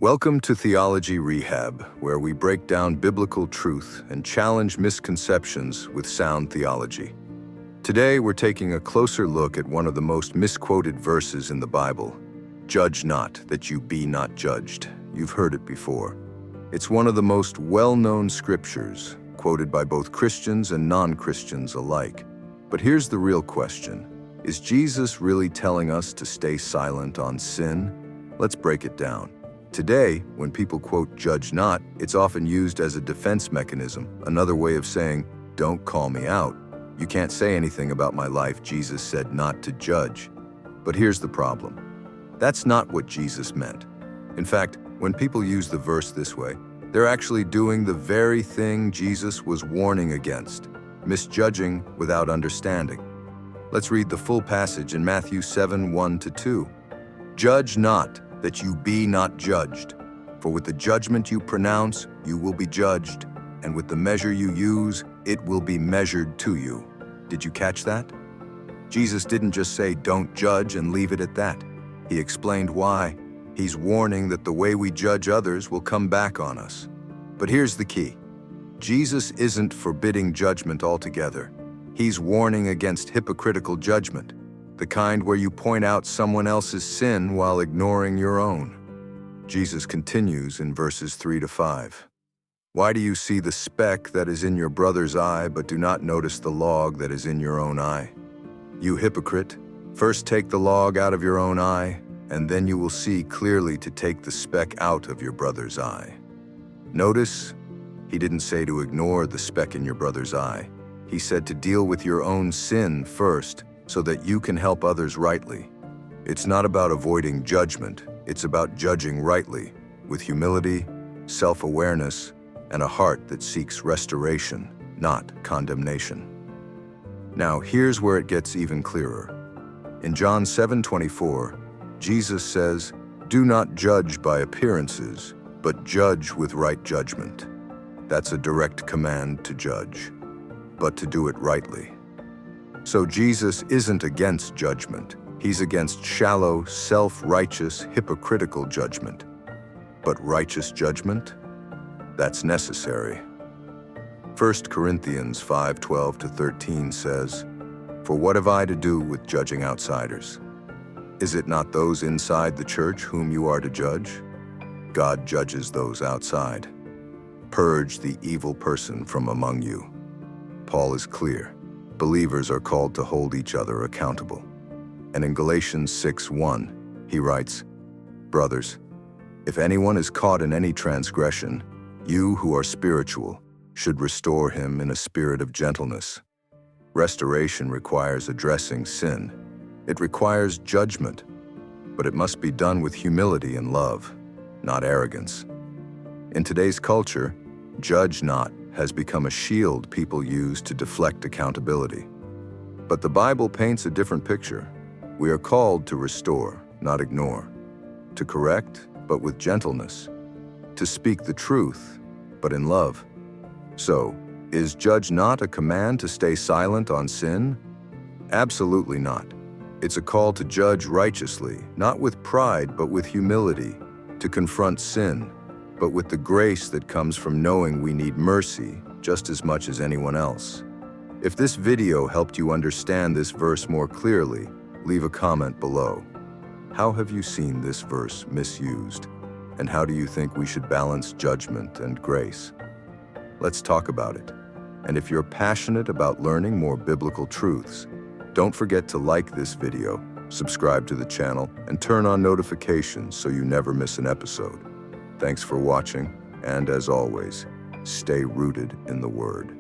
Welcome to Theology Rehab, where we break down biblical truth and challenge misconceptions with sound theology. Today, we're taking a closer look at one of the most misquoted verses in the Bible. Judge not, that you be not judged. You've heard it before. It's one of the most well-known scriptures, quoted by both Christians and non-Christians alike. But here's the real question. Is Jesus really telling us to stay silent on sin? Let's break it down. Today, when people quote "judge not," it's often used as a defense mechanism, another way of saying, "Don't call me out. You can't say anything about my life. Jesus said not to judge." But here's the problem. That's not what Jesus meant. In fact, when people use the verse this way, they're actually doing the very thing Jesus was warning against, misjudging without understanding. Let's read the full passage in Matthew 7:1-2. Judge not, that you be not judged. For with the judgment you pronounce, you will be judged, and with the measure you use, it will be measured to you. Did you catch that? Jesus didn't just say, "Don't judge," and leave it at that. He explained why. He's warning that the way we judge others will come back on us. But here's the key. Jesus isn't forbidding judgment altogether. He's warning against hypocritical judgment, the kind where you point out someone else's sin while ignoring your own. Jesus continues in verses 3-5. Why do you see the speck that is in your brother's eye, but do not notice the log that is in your own eye? You hypocrite, first take the log out of your own eye, and then you will see clearly to take the speck out of your brother's eye. Notice, he didn't say to ignore the speck in your brother's eye. He said to deal with your own sin first, so that you can help others rightly. It's not about avoiding judgment, it's about judging rightly, with humility, self-awareness, and a heart that seeks restoration, not condemnation. Now, here's where it gets even clearer. In John 7:24, Jesus says, "Do not judge by appearances, but judge with right judgment." That's a direct command to judge, but to do it rightly. So Jesus isn't against judgment. He's against shallow, self-righteous, hypocritical judgment. But righteous judgment? That's necessary. 1 Corinthians 5:12-13 says, "For what have I to do with judging outsiders? Is it not those inside the church whom you are to judge? God judges those outside. Purge the evil person from among you." Paul is clear. Believers are called to hold each other accountable. And in Galatians 6:1, he writes, "Brothers, if anyone is caught in any transgression, you who are spiritual should restore him in a spirit of gentleness." Restoration requires addressing sin. It requires judgment, but it must be done with humility and love, not arrogance. In today's culture, judge not has become a shield people use to deflect accountability. But the Bible paints a different picture. We are called to restore, not ignore, to correct, but with gentleness, to speak the truth, but in love. So, is judge not a command to stay silent on sin? Absolutely not. It's a call to judge righteously, not with pride, but with humility, to confront sin, but with the grace that comes from knowing we need mercy just as much as anyone else. If this video helped you understand this verse more clearly, leave a comment below. How have you seen this verse misused? And how do you think we should balance judgment and grace? Let's talk about it. And if you're passionate about learning more biblical truths, don't forget to like this video, subscribe to the channel, and turn on notifications so you never miss an episode. Thanks for watching, and as always, stay rooted in the Word.